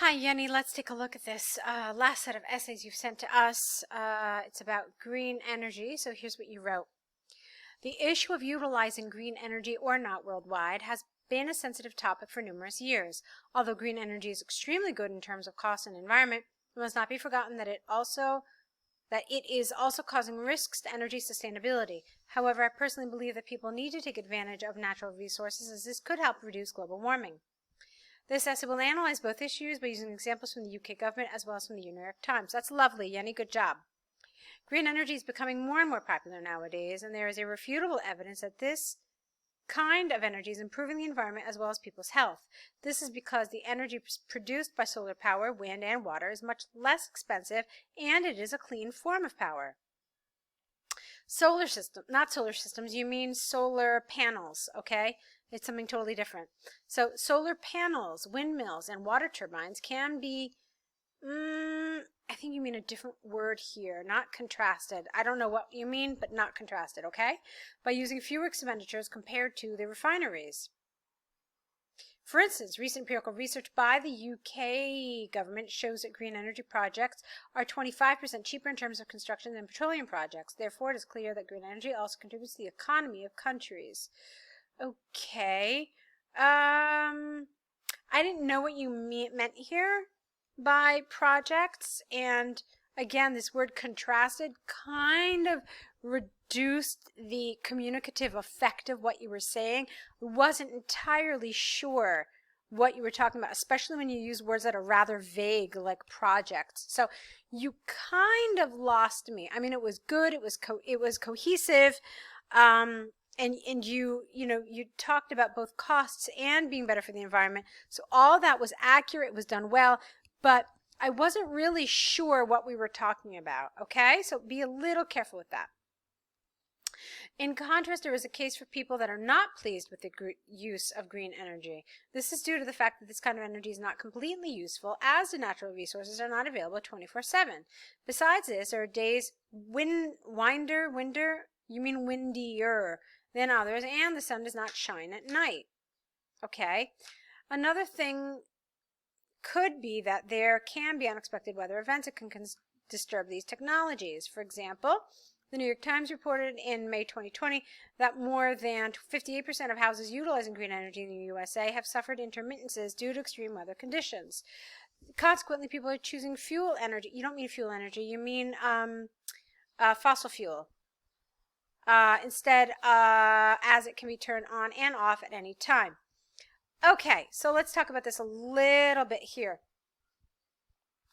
Hi, Yenni. Let's take a look at this last set of essays you've sent to us. It's about green energy. So here's what you wrote. The issue of utilizing green energy or not worldwide has been a sensitive topic for numerous years. Although green energy is extremely good in terms of cost and environment, it must not be forgotten that it is also causing risks to energy sustainability. However, I personally believe that people need to take advantage of natural resources, as this could help reduce global warming. This essay will analyze both issues by using examples from the UK government as well as from the New York Times. That's lovely, Yenni. Good job. Green energy is becoming more and more popular nowadays, and there is irrefutable evidence that this kind of energy is improving the environment as well as people's health. This is because the energy produced by solar power, wind, and water is much less expensive, and it is a clean form of power. Not solar systems, you mean solar panels, okay? It's something totally different. So solar panels, windmills, and water turbines can be, I think you mean a different word here, not contrasted. I don't know what you mean, but not contrasted, okay? By using fewer expenditures compared to the refineries. For instance, recent empirical research by the UK government shows that green energy projects are 25% cheaper in terms of construction than petroleum projects. Therefore, it is clear that green energy also contributes to the economy of countries. Okay. I didn't know what you meant here by projects, and again, this word contrasted kind of reduced the communicative effect of what you were saying. I wasn't entirely sure what you were talking about, especially when you use words that are rather vague, like projects. So you kind of lost me. I mean, it was good. It was cohesive. And you talked about both costs and being better for the environment. So all that was accurate. It was done well, but I wasn't really sure what we were talking about, okay? So be a little careful with that. In contrast, there is a case for people that are not pleased with the use of green energy. This is due to the fact that this kind of energy is not completely useful, as the natural resources are not available 24/7. Besides this, there are days windier than others, and the sun does not shine at night. Okay? Another thing could be that there can be unexpected weather events that can disturb these technologies. For example, the New York Times reported in May 2020 that more than 58% of houses utilizing green energy in the USA have suffered intermittences due to extreme weather conditions. Consequently, people are choosing fuel energy. You don't mean fuel energy, you mean fossil fuel. Instead, as it can be turned on and off at any time. Okay, so let's talk about this a little bit here.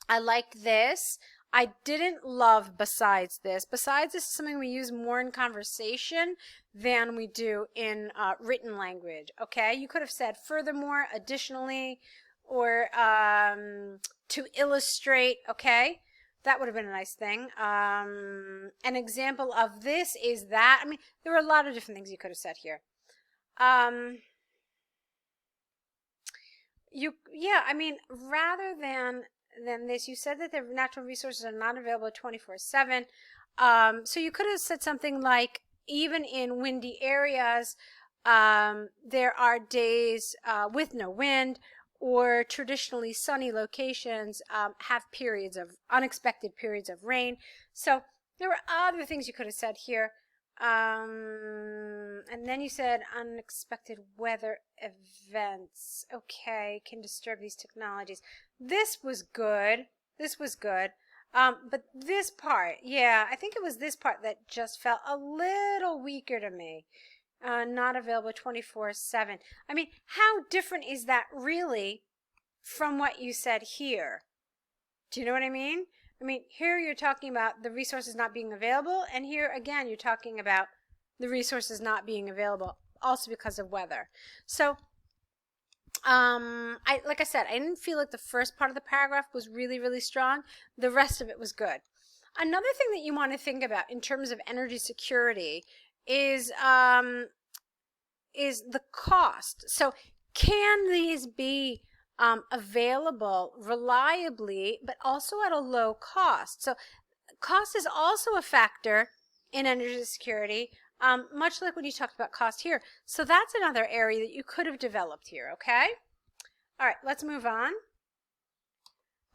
I liked this. I didn't love besides this. Besides this is something we use more in conversation than we do in written language, okay? You could have said furthermore, additionally, or to illustrate, okay? That would have been a nice thing. An example of this is that, I mean, there were a lot of different things you could have said here. I mean, rather than this, you said that the natural resources are not available 24/7. So you could have said something like, even in windy areas, there are days with no wind, or traditionally sunny locations have unexpected periods of rain. So there were other things you could have said here. And then you said unexpected weather events, okay, can disturb these technologies. This was good. But this part, yeah, I think it was this part that just felt a little weaker to me. Not available 24/7. I mean, how different is that really from what you said here? Do you know what I mean? I mean, here you're talking about the resources not being available, and here again you're talking about the resources not being available also because of weather. So like I said, I didn't feel like the first part of the paragraph was really, really strong. The rest of it was good. Another thing that you want to think about in terms of energy security is the cost. So can these be available reliably, but also at a low cost? So cost is also a factor in energy security, much like when you talked about cost here. So that's another area that you could have developed here, okay? All right, let's move on.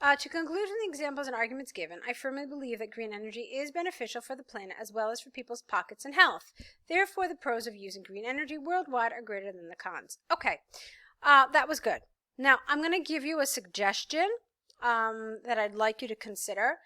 To conclude from the examples and arguments given, I firmly believe that green energy is beneficial for the planet as well as for people's pockets and health. Therefore, the pros of using green energy worldwide are greater than the cons. Okay, that was good. Now, I'm going to give you a suggestion that I'd like you to consider.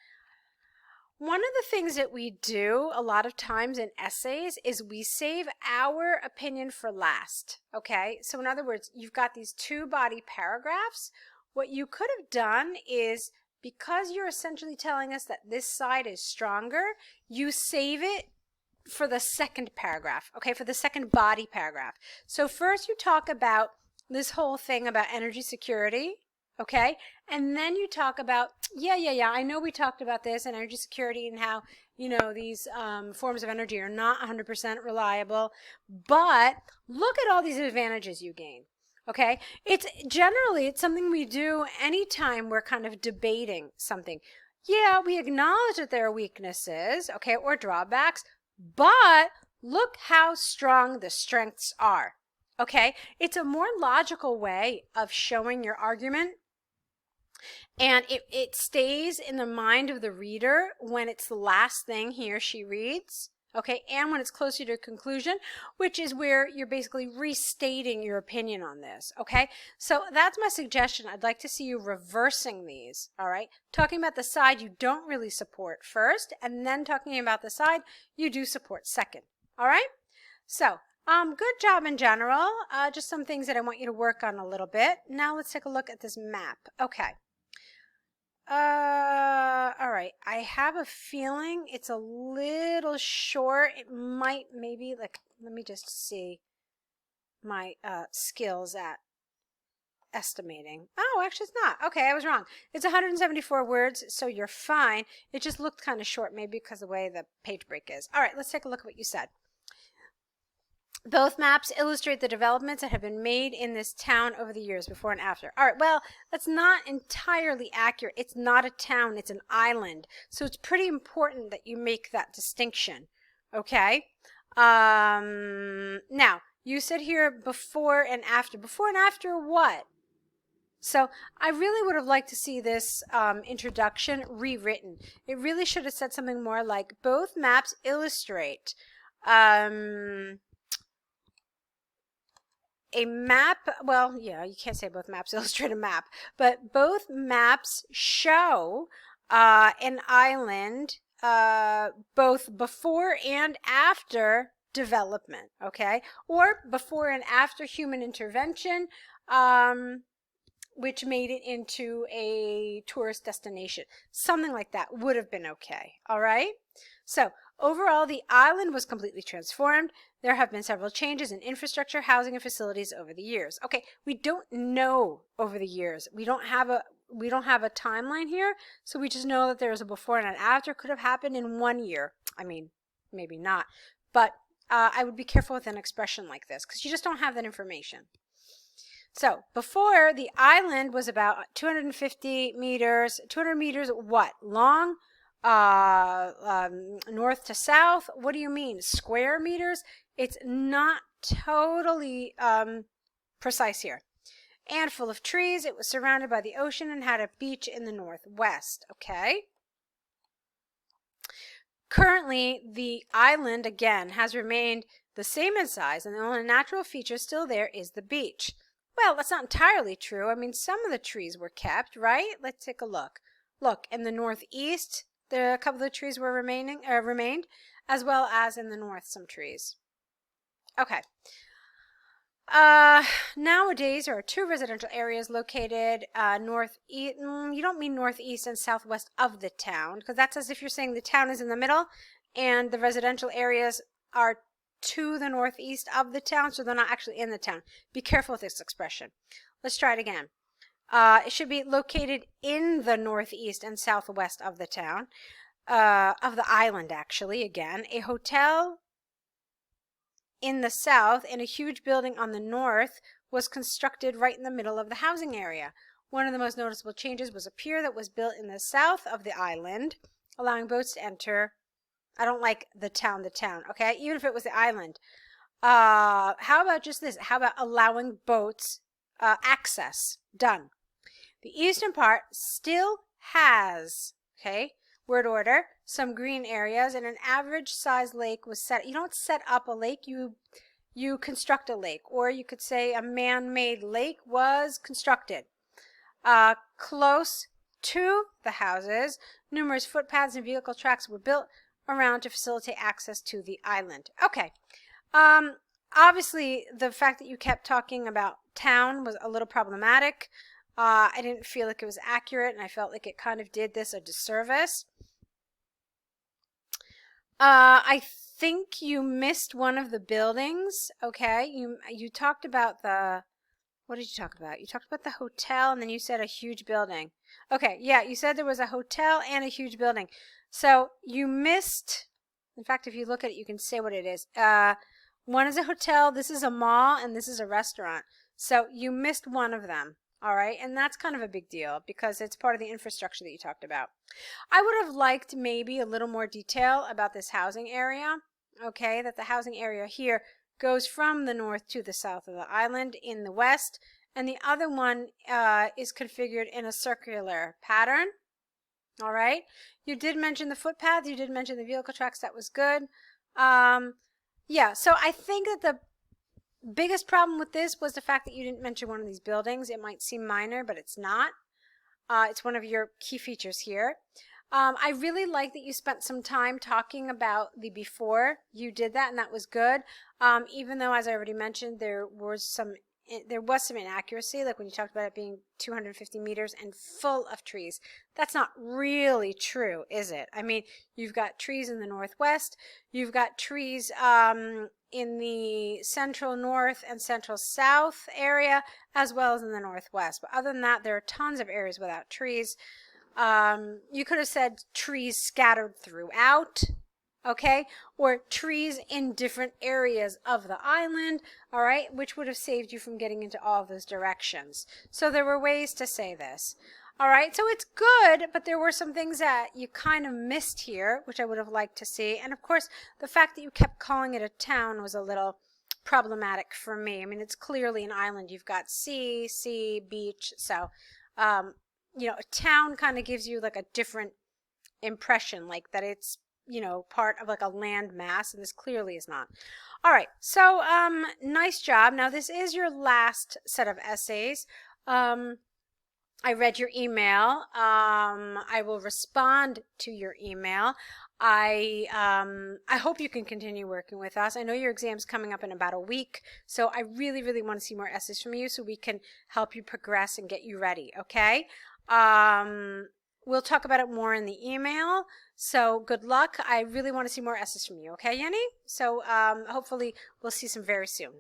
One of the things that we do a lot of times in essays is we save our opinion for last, okay? So in other words, you've got these two body paragraphs. What you could have done is, because you're essentially telling us that this side is stronger, you save it for the second paragraph, okay, for the second body paragraph. So first you talk about this whole thing about energy security, okay, and then you talk about, I know we talked about this and energy security and how, you know, these forms of energy are not 100% reliable, but look at all these advantages you gain. Okay, it's something we do anytime we're kind of debating something. Yeah, we acknowledge that there are weaknesses, okay, or drawbacks, but look how strong the strengths are. Okay, it's a more logical way of showing your argument, and it stays in the mind of the reader when it's the last thing he or she reads. Okay, and when it's closer to conclusion, which is where you're basically restating your opinion on this, okay? So that's my suggestion. I'd like to see you reversing these, all right? Talking about the side you don't really support first, and then talking about the side you do support second, all right? So, good job in general. Just some things that I want you to work on a little bit. Now let's take a look at this map. Okay. All right. I have a feeling it's a little short. It might, maybe, like, let me just see my skills at estimating. Oh, actually it's not. Okay, I was wrong. It's 174 words, so you're fine. It just looked kind of short, maybe because of the way the page break is. All right, let's take a look at what you said. Both maps illustrate the developments that have been made in this town over the years, before and after. All right, well, that's not entirely accurate. It's not a town, it's an island. So it's pretty important that you make that distinction, okay? Now, you said here before and after. Before and after what? So I really would have liked to see this introduction rewritten. It really should have said something more like, both maps illustrate a map. Well, yeah, you can't say both maps illustrate a map, but both maps show an island both before and after development, okay? Or before and after human intervention, which made it into a tourist destination. Something like that would have been okay, all right? So overall, the island was completely transformed. There have been several changes in infrastructure, housing, and facilities over the years. Okay, we don't know over the years. We don't have a timeline here, so we just know that there's a before and an after. Could have happened in 1 year. I mean, maybe not, but I would be careful with an expression like this because you just don't have that information. So before, the island was about 250 meters, 200 meters what? Long? North to south. What do you mean? Square meters? It's not totally precise here. And full of trees. It was surrounded by the ocean and had a beach in the northwest. Okay. Currently, the island, again, has remained the same in size, and the only natural feature still there is the beach. Well, that's not entirely true. I mean, some of the trees were kept, right? Let's take a look. Look, in the northeast, a couple of the trees were remained, as well as in the north, some trees. Okay. Nowadays, there are 2 residential areas located northeast. You don't mean northeast and southwest of the town, because that's as if you're saying the town is in the middle, and the residential areas are to the northeast of the town, so they're not actually in the town. Be careful with this expression. Let's try it again. It should be located in the northeast and southwest of the town, of the island, actually, again. A hotel in the south and a huge building on the north was constructed right in the middle of the housing area. One of the most noticeable changes was a pier that was built in the south of the island, allowing boats to enter. I don't like the town, okay? Even if it was the island. How about just this? How about allowing boats access? Done. The eastern part still has, okay, word order, some green areas, and an average size lake was set. You don't set up a lake, you construct a lake, or you could say a man-made lake was constructed. Close to the houses, numerous footpaths and vehicle tracks were built around to facilitate access to the island. Okay. Obviously, the fact that you kept talking about town was a little problematic. I didn't feel like it was accurate, and I felt like it kind of did this a disservice. I think you missed one of the buildings. Okay, you talked about the, what did you talk about? You talked about the hotel, and then you said a huge building. Okay, yeah, you said there was a hotel and a huge building. So you missed, in fact, if you look at it, you can say what it is. One is a hotel, this is a mall, and this is a restaurant. So you missed one of them. All right, and that's kind of a big deal because it's part of the infrastructure that you talked about. I would have liked maybe a little more detail about this housing area, okay, that the housing area here goes from the north to the south of the island in the west, and the other one is configured in a circular pattern. All right, you did mention the footpath, you did mention the vehicle tracks, that was good. Yeah, so I think that the biggest problem with this was the fact that you didn't mention one of these buildings. It might seem minor, but it's not. It's one of your key features here. I really like that you spent some time talking about the before. You did that, and that was good. Even though, as I already mentioned, there was some inaccuracy, like when you talked about it being 250 meters and full of trees. That's not really true, is it? I mean, you've got trees in the northwest, you've got trees in the central north and central south area, as well as in the northwest. But other than that, there are tons of areas without trees. You could have said trees scattered throughout, okay, or trees in different areas of the island, all right, which would have saved you from getting into all of those directions. So there were ways to say this. All right, so it's good, but there were some things that you kind of missed here, which I would have liked to see. And of course, the fact that you kept calling it a town was a little problematic for me. I mean, it's clearly an island. You've got sea, beach. So, you know, a town kind of gives you like a different impression, like that it's, you know, part of like a land mass, and this clearly is not. All right, so nice job. Now, this is your last set of essays. I read your email. I will respond to your email. I hope you can continue working with us. I know your exam's coming up in about a week, so I really, really want to see more essays from you so we can help you progress and get you ready, okay? We'll talk about it more in the email, so good luck. I really want to see more essays from you, okay, Yenni? So hopefully we'll see some very soon.